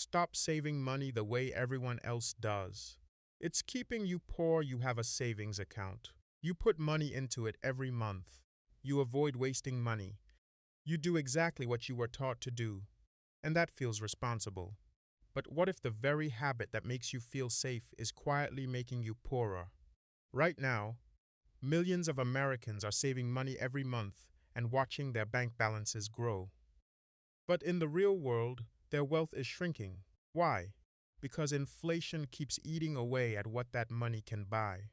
Stop saving money the way everyone else does. It's keeping you poor. You have a savings account. You put money into it every month. You avoid wasting money. You do exactly what you were taught to do, and that feels responsible. But what if the very habit that makes you feel safe is quietly making you poorer? Right now, millions of Americans are saving money every month and watching their bank balances grow. But in the real world, their wealth is shrinking. Why? Because inflation keeps eating away at what that money can buy.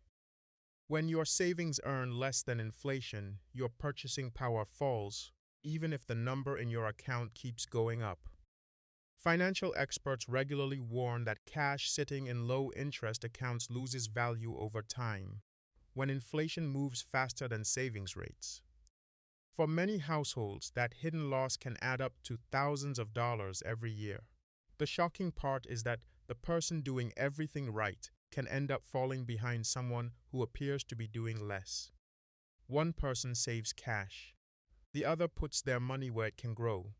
When your savings earn less than inflation, your purchasing power falls, even if the number in your account keeps going up. Financial experts regularly warn that cash sitting in low-interest accounts loses value over time, when inflation moves faster than savings rates. For many households, that hidden loss can add up to thousands of dollars every year. The shocking part is that the person doing everything right can end up falling behind someone who appears to be doing less. One person saves cash. The other puts their money where it can grow.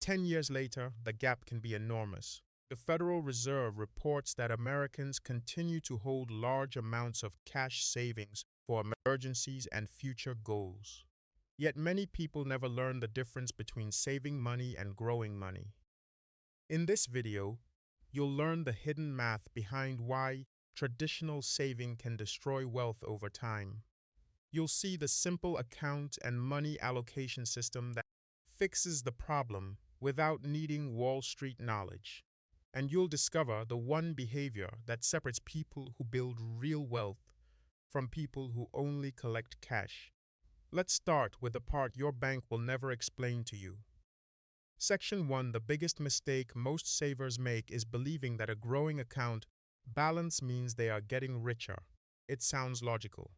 10 years later, the gap can be enormous. The Federal Reserve reports that Americans continue to hold large amounts of cash savings for emergencies and future goals. Yet many people never learn the difference between saving money and growing money. In this video, you'll learn the hidden math behind why traditional saving can destroy wealth over time. You'll see the simple account and money allocation system that fixes the problem without needing Wall Street knowledge. And you'll discover the one behavior that separates people who build real wealth from people who only collect cash. Let's start with the part your bank will never explain to you. Section 1. The biggest mistake most savers make is believing that a growing account balance means they are getting richer. It sounds logical.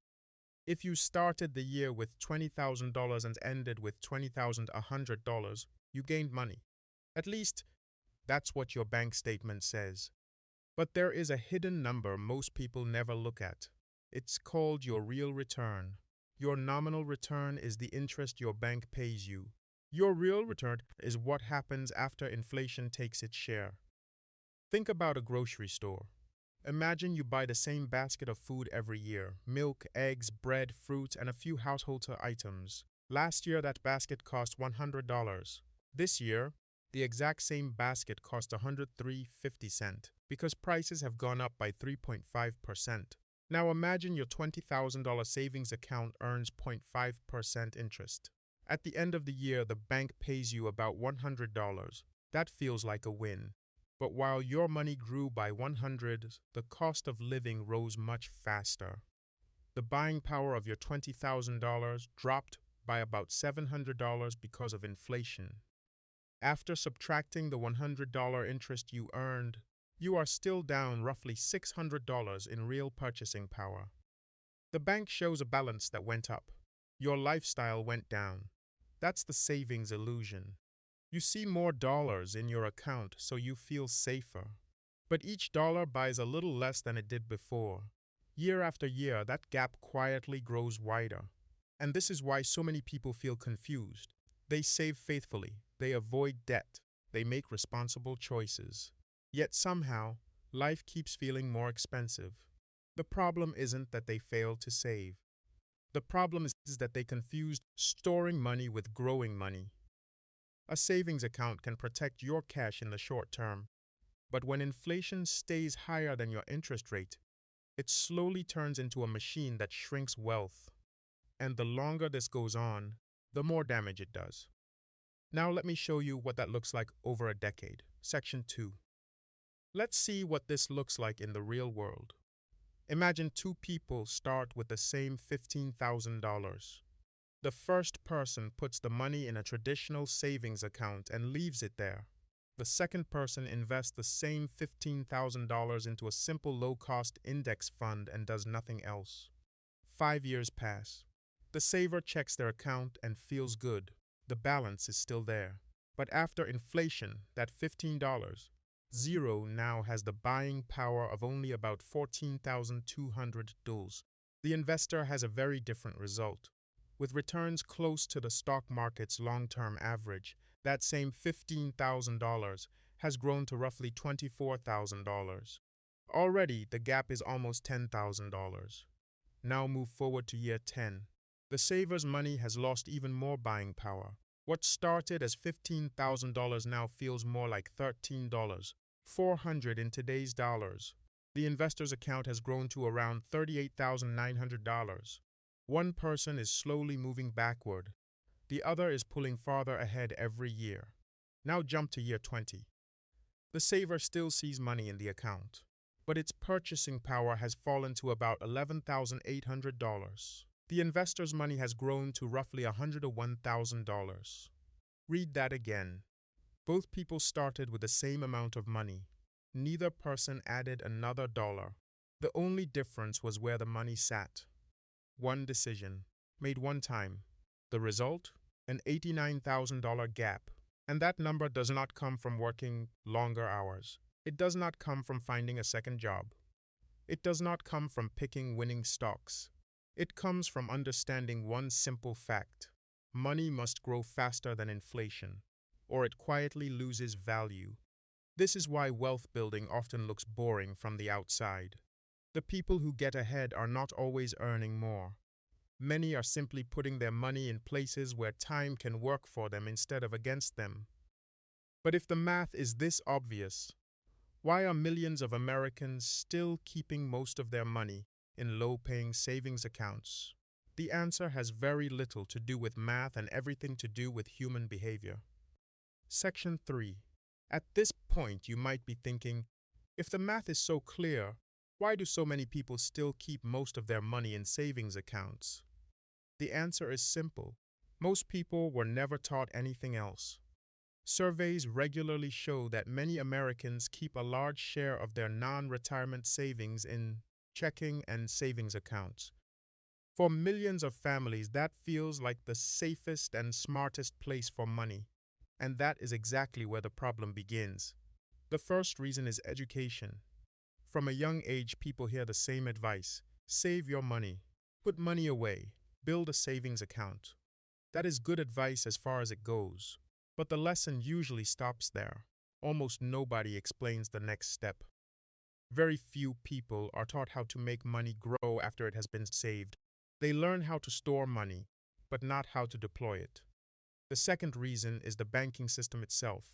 If you started the year with $20,000 and ended with $20,100, you gained money. At least, that's what your bank statement says. But there is a hidden number most people never look at. It's called your real return. Your nominal return is the interest your bank pays you. Your real return is what happens after inflation takes its share. Think about a grocery store. Imagine you buy the same basket of food every year: milk, eggs, bread, fruit, and a few household items. Last year, that basket cost $100. This year, the exact same basket cost $103.50 because prices have gone up by 3.5%. Now imagine your $20,000 savings account earns 0.5% interest. At the end of the year, the bank pays you about $100. That feels like a win. But while your money grew by $100, the cost of living rose much faster. The buying power of your $20,000 dropped by about $700 because of inflation. After subtracting the $100 interest you earned, you are still down roughly $600 in real purchasing power. The bank shows a balance that went up. Your lifestyle went down. That's the savings illusion. You see more dollars in your account, so you feel safer. But each dollar buys a little less than it did before. Year after year, that gap quietly grows wider. And this is why so many people feel confused. They save faithfully, they avoid debt, they make responsible choices. Yet somehow, life keeps feeling more expensive. The problem isn't that they failed to save. The problem is that they confused storing money with growing money. A savings account can protect your cash in the short term, but when inflation stays higher than your interest rate, it slowly turns into a machine that shrinks wealth. And the longer this goes on, the more damage it does. Now let me show you what that looks like over a decade. Section 2. Let's see what this looks like in the real world. Imagine two people start with the same $15,000. The first person puts the money in a traditional savings account and leaves it there. The second person invests the same $15,000 into a simple low-cost index fund and does nothing else. 5 years pass. The saver checks their account and feels good. The balance is still there. But after inflation, that $15, zero now has the buying power of only about $14,200. The investor has a very different result. With returns close to the stock market's long-term average, that same $15,000 has grown to roughly $24,000. Already, the gap is almost $10,000. Now move forward to year 10. The saver's money has lost even more buying power. What started as $15,000 now feels more like $13,400 in today's dollars. The investor's account has grown to around $38,900. One person is slowly moving backward. The other is pulling farther ahead every year. Now jump to year 20. The saver still sees money in the account, but its purchasing power has fallen to about $11,800. The investor's money has grown to roughly $101,000. Read that again. Both people started with the same amount of money. Neither person added another dollar. The only difference was where the money sat. One decision, made one time. The result? An $89,000 gap. And that number does not come from working longer hours. It does not come from finding a second job. It does not come from picking winning stocks. It comes from understanding one simple fact. Money must grow faster than inflation, or it quietly loses value. This is why wealth building often looks boring from the outside. The people who get ahead are not always earning more. Many are simply putting their money in places where time can work for them instead of against them. But if the math is this obvious, why are millions of Americans still keeping most of their money in low-paying savings accounts? The answer has very little to do with math and everything to do with human behavior. Section 3. At this point, you might be thinking, if the math is so clear, why do so many people still keep most of their money in savings accounts? The answer is simple. Most people were never taught anything else. Surveys regularly show that many Americans keep a large share of their non-retirement savings in checking and savings accounts. For millions of families, that feels like the safest and smartest place for money. And that is exactly where the problem begins. The first reason is education. From a young age, people hear the same advice. Save your money. Put money away. Build a savings account. That is good advice as far as it goes. But the lesson usually stops there. Almost nobody explains the next step. Very few people are taught how to make money grow after it has been saved. They learn how to store money, but not how to deploy it. The second reason is the banking system itself.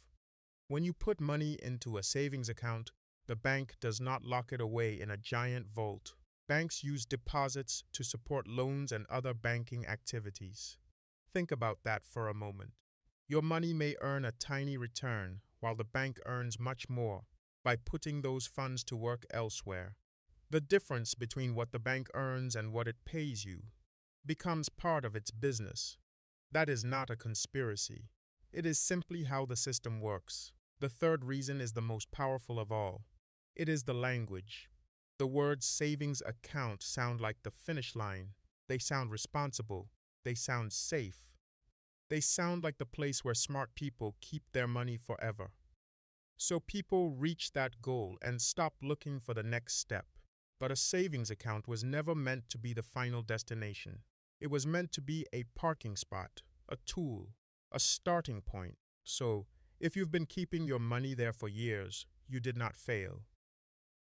When you put money into a savings account, the bank does not lock it away in a giant vault. Banks use deposits to support loans and other banking activities. Think about that for a moment. Your money may earn a tiny return, while the bank earns much more by putting those funds to work elsewhere. The difference between what the bank earns and what it pays you becomes part of its business. That is not a conspiracy. It is simply how the system works. The third reason is the most powerful of all. It is the language. The words savings account sound like the finish line. They sound responsible. They sound safe. They sound like the place where smart people keep their money forever. So people reach that goal and stop looking for the next step. But a savings account was never meant to be the final destination. It was meant to be a parking spot, a tool, a starting point. So, if you've been keeping your money there for years, you did not fail.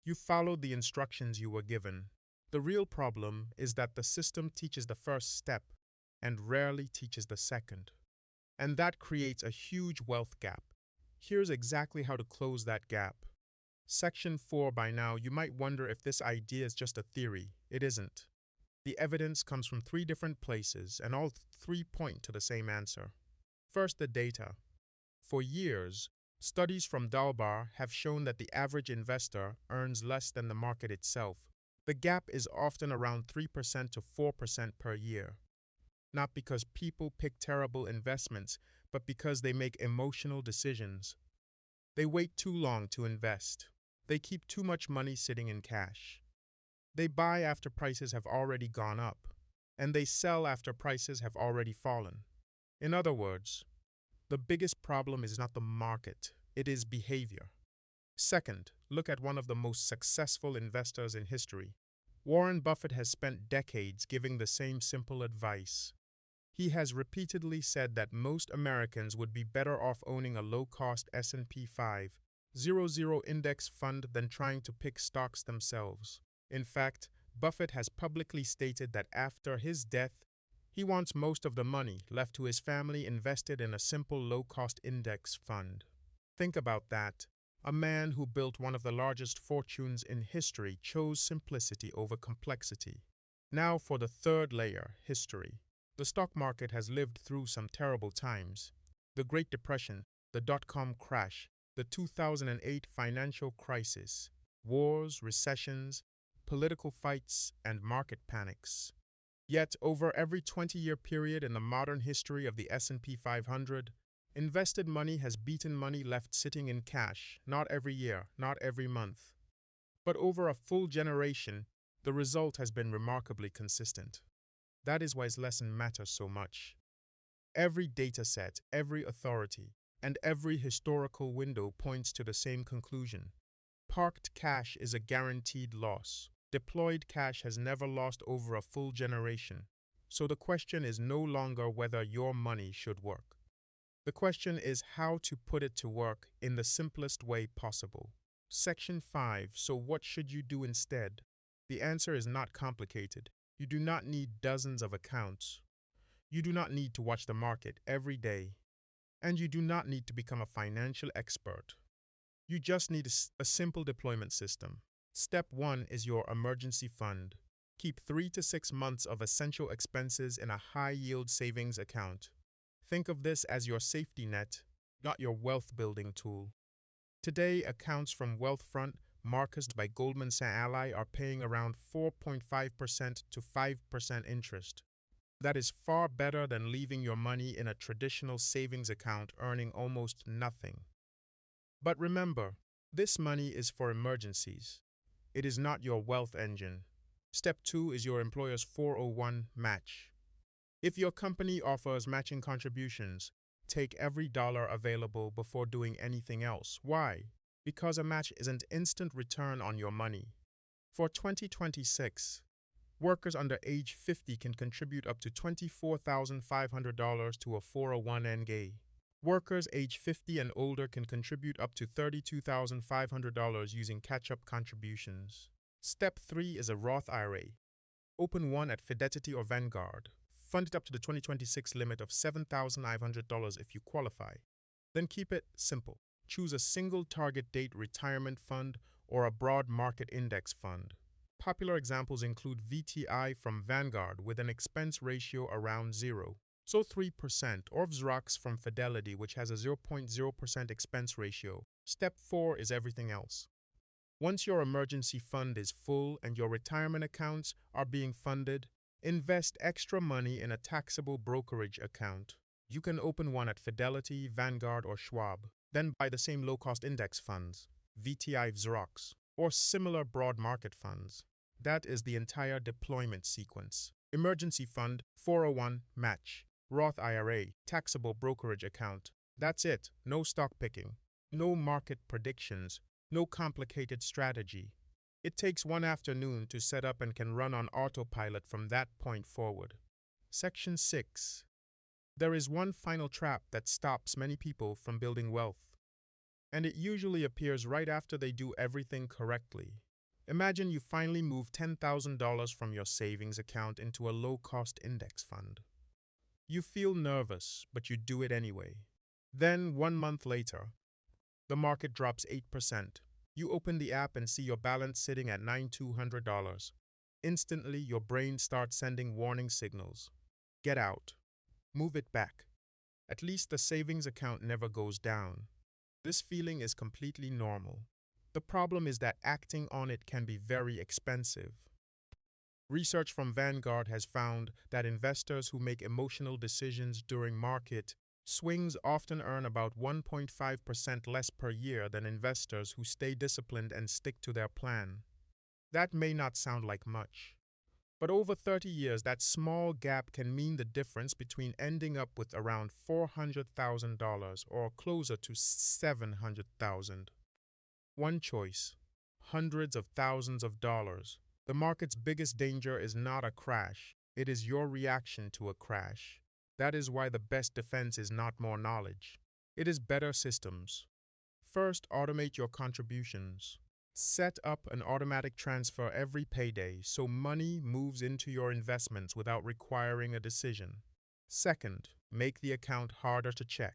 You followed the instructions you were given. The real problem is that the system teaches the first step and rarely teaches the second. And that creates a huge wealth gap. Here's exactly how to close that gap. Section 4. By now, you might wonder if this idea is just a theory. It isn't. The evidence comes from 3 different places, and all 3 point to the same answer. First, the data. For years, studies from Dalbar have shown that the average investor earns less than the market itself. The gap is often around 3% to 4% per year. Not because people pick terrible investments, but because they make emotional decisions. They wait too long to invest. They keep too much money sitting in cash. They buy after prices have already gone up, and they sell after prices have already fallen. In other words, the biggest problem is not the market, it is behavior. Second, look at one of the most successful investors in history. Warren Buffett has spent decades giving the same simple advice. He has repeatedly said that most Americans would be better off owning a low-cost S&P 500 index fund than trying to pick stocks themselves. In fact, Buffett has publicly stated that after his death, he wants most of the money left to his family invested in a simple low-cost index fund. Think about that. A man who built one of the largest fortunes in history chose simplicity over complexity. Now for the third layer, history. The stock market has lived through some terrible times. The Great Depression, the dot-com crash, the 2008 financial crisis, wars, recessions, political fights, and market panics. Yet, over every 20-year period in the modern history of the S&P 500, invested money has beaten money left sitting in cash, not every year, not every month. But over a full generation, the result has been remarkably consistent. That is why his lesson matters so much. Every data set, every authority, and every historical window points to the same conclusion. Parked cash is a guaranteed loss. Deployed cash has never lost over a full generation. So the question is no longer whether your money should work. The question is how to put it to work in the simplest way possible. Section 5. So what should you do instead? The answer is not complicated. You do not need dozens of accounts. You do not need to watch the market every day. And you do not need to become a financial expert. You just need a simple deployment system. Step 1 is your emergency fund. Keep 3 to 6 months of essential expenses in a high-yield savings account. Think of this as your safety net, not your wealth-building tool. Today, accounts from Wealthfront, marketed by Goldman Sachs Ally, are paying around 4.5% to 5% interest. That is far better than leaving your money in a traditional savings account earning almost nothing. But remember, this money is for emergencies. It is not your wealth engine. Step 2 is your employer's 401 match. If your company offers matching contributions, take every dollar available before doing anything else. Why? Because a match is an instant return on your money. For 2026, workers under age 50 can contribute up to $24,500 to a 401(k). Workers age 50 and older can contribute up to $32,500 using catch-up contributions. Step 3 is a Roth IRA. Open one at Fidelity or Vanguard. Fund it up to the 2026 limit of $7,500 if you qualify. Then keep it simple. Choose a single target date retirement fund or a broad market index fund. Popular examples include VTI from Vanguard with an expense ratio around 0, so 3%, or VZROX from Fidelity, which has a 0.0% expense ratio. Step 4 is everything else. Once your emergency fund is full and your retirement accounts are being funded, invest extra money in a taxable brokerage account. You can open one at Fidelity, Vanguard, or Schwab. Then buy the same low-cost index funds, VTI VZROX, or similar broad market funds. That is the entire deployment sequence. Emergency fund, 401 match, Roth IRA, taxable brokerage account. That's it. No stock picking, no market predictions, no complicated strategy. It takes one afternoon to set up and can run on autopilot from that point forward. Section 6. There is one final trap that stops many people from building wealth, and it usually appears right after they do everything correctly. Imagine you finally move $10,000 from your savings account into a low-cost index fund. You feel nervous, but you do it anyway. Then, 1 month later, the market drops 8%. You open the app and see your balance sitting at $9,200. Instantly, your brain starts sending warning signals. Get out. Move it back. At least the savings account never goes down. This feeling is completely normal. The problem is that acting on it can be very expensive. Research from Vanguard has found that investors who make emotional decisions during market swings often earn about 1.5% less per year than investors who stay disciplined and stick to their plan. That may not sound like much, but over 30 years, that small gap can mean the difference between ending up with around $400,000 or closer to $700,000. One choice, hundreds of thousands of dollars. The market's biggest danger is not a crash. It is your reaction to a crash. That is why the best defense is not more knowledge. It is better systems. First, automate your contributions. Set up an automatic transfer every payday so money moves into your investments without requiring a decision. Second, make the account harder to check.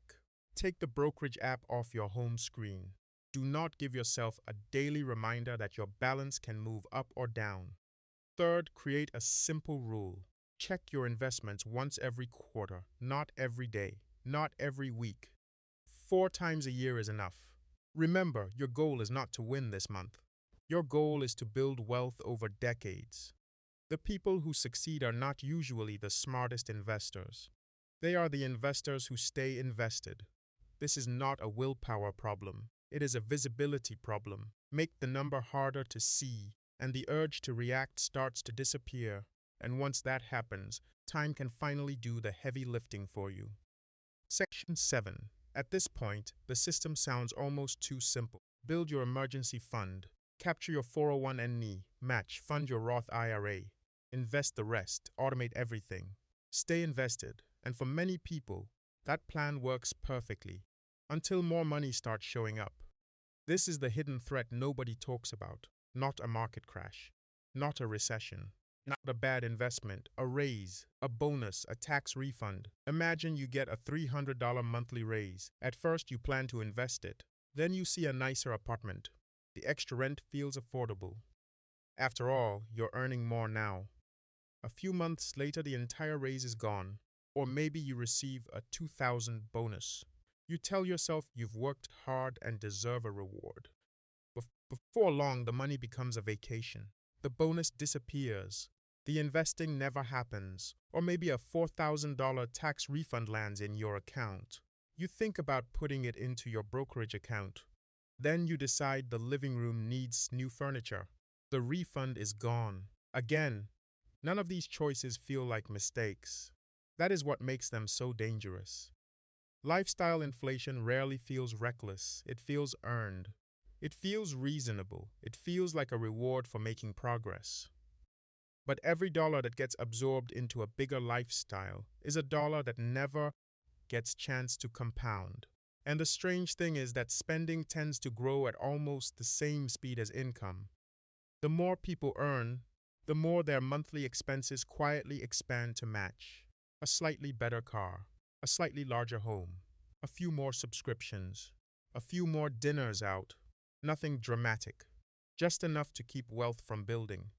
Take the brokerage app off your home screen. Do not give yourself a daily reminder that your balance can move up or down. Third, create a simple rule. Check your investments once every quarter, not every day, not every week. 4 times a year is enough. Remember, your goal is not to win this month. Your goal is to build wealth over decades. The people who succeed are not usually the smartest investors. They are the investors who stay invested. This is not a willpower problem. It is a visibility problem. Make the number harder to see, and the urge to react starts to disappear. And once that happens, time can finally do the heavy lifting for you. Section 7. At this point, the system sounds almost too simple. Build your emergency fund. Capture your 401(k), match, fund your Roth IRA. Invest the rest, automate everything. Stay invested, and for many people, that plan works perfectly, until more money starts showing up. This is the hidden threat nobody talks about. Not a market crash, not a recession, not a bad investment, a raise, a bonus, a tax refund. Imagine you get a $300 monthly raise. At first you plan to invest it. Then you see a nicer apartment. The extra rent feels affordable. After all, you're earning more now. A few months later the entire raise is gone. Or maybe you receive a $2,000 bonus. You tell yourself you've worked hard and deserve a reward. Before long, the money becomes a vacation. The bonus disappears. The investing never happens. Or maybe a $4,000 tax refund lands in your account. You think about putting it into your brokerage account. Then you decide the living room needs new furniture. The refund is gone. Again, none of these choices feel like mistakes. That is what makes them so dangerous. Lifestyle inflation rarely feels reckless. It feels earned. It feels reasonable. It feels like a reward for making progress. But every dollar that gets absorbed into a bigger lifestyle is a dollar that never gets chance to compound. And the strange thing is that spending tends to grow at almost the same speed as income. The more people earn, the more their monthly expenses quietly expand to match. A slightly better car, a slightly larger home, a few more subscriptions, a few more dinners out. Nothing dramatic, just enough to keep wealth from building.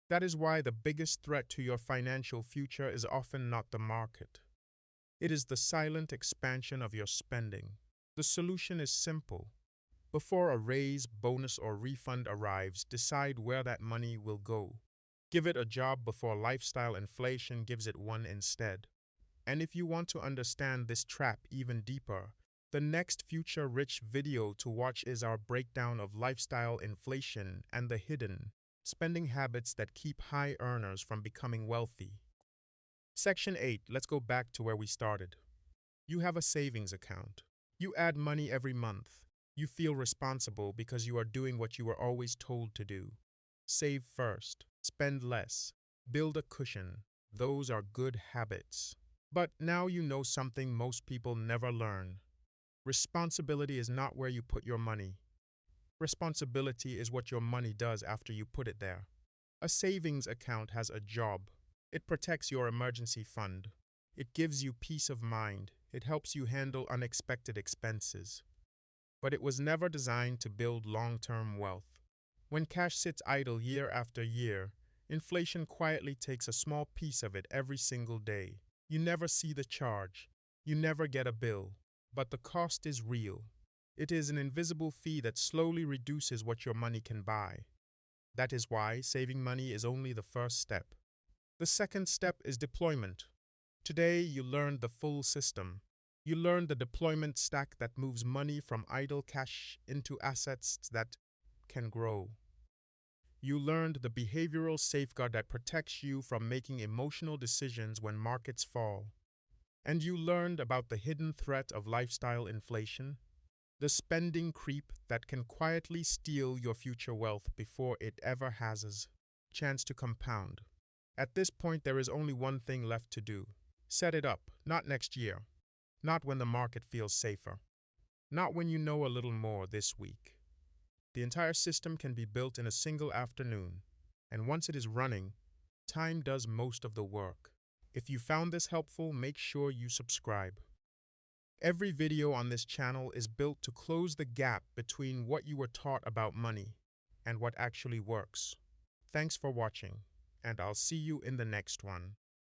That is why the biggest threat to your financial future is often not the market. It is the silent expansion of your spending. The solution is simple. Before a raise, bonus, or refund arrives, decide where that money will go. Give it a job before lifestyle inflation gives it one instead. And if you want to understand this trap even deeper, the next Future Rich video to watch is our breakdown of lifestyle inflation and the hidden spending habits that keep high earners from becoming wealthy. Section 8, let's go back to where we started. You have a savings account. You add money every month. You feel responsible because you are doing what you were always told to do. Save first, spend less, build a cushion. Those are good habits. But now you know something most people never learn. Responsibility is not where you put your money. Responsibility is what your money does after you put it there. A savings account has a job. It protects your emergency fund. It gives you peace of mind. It helps you handle unexpected expenses. But it was never designed to build long-term wealth. When cash sits idle year after year, inflation quietly takes a small piece of it every single day. You never see the charge. You never get a bill. But the cost is real. It is an invisible fee that slowly reduces what your money can buy. That is why saving money is only the first step. The second step is deployment. Today, you learned the full system. You learned the deployment stack that moves money from idle cash into assets that can grow. You learned the behavioral safeguard that protects you from making emotional decisions when markets fall. And you learned about the hidden threat of lifestyle inflation, the spending creep that can quietly steal your future wealth before it ever has a chance to compound. At this point, there is only one thing left to do. Set it up, not next year, not when the market feels safer, not when you know a little more this week. The entire system can be built in a single afternoon, and once it is running, time does most of the work. If you found this helpful, make sure you subscribe. Every video on this channel is built to close the gap between what you were taught about money and what actually works. Thanks for watching, and I'll see you in the next one.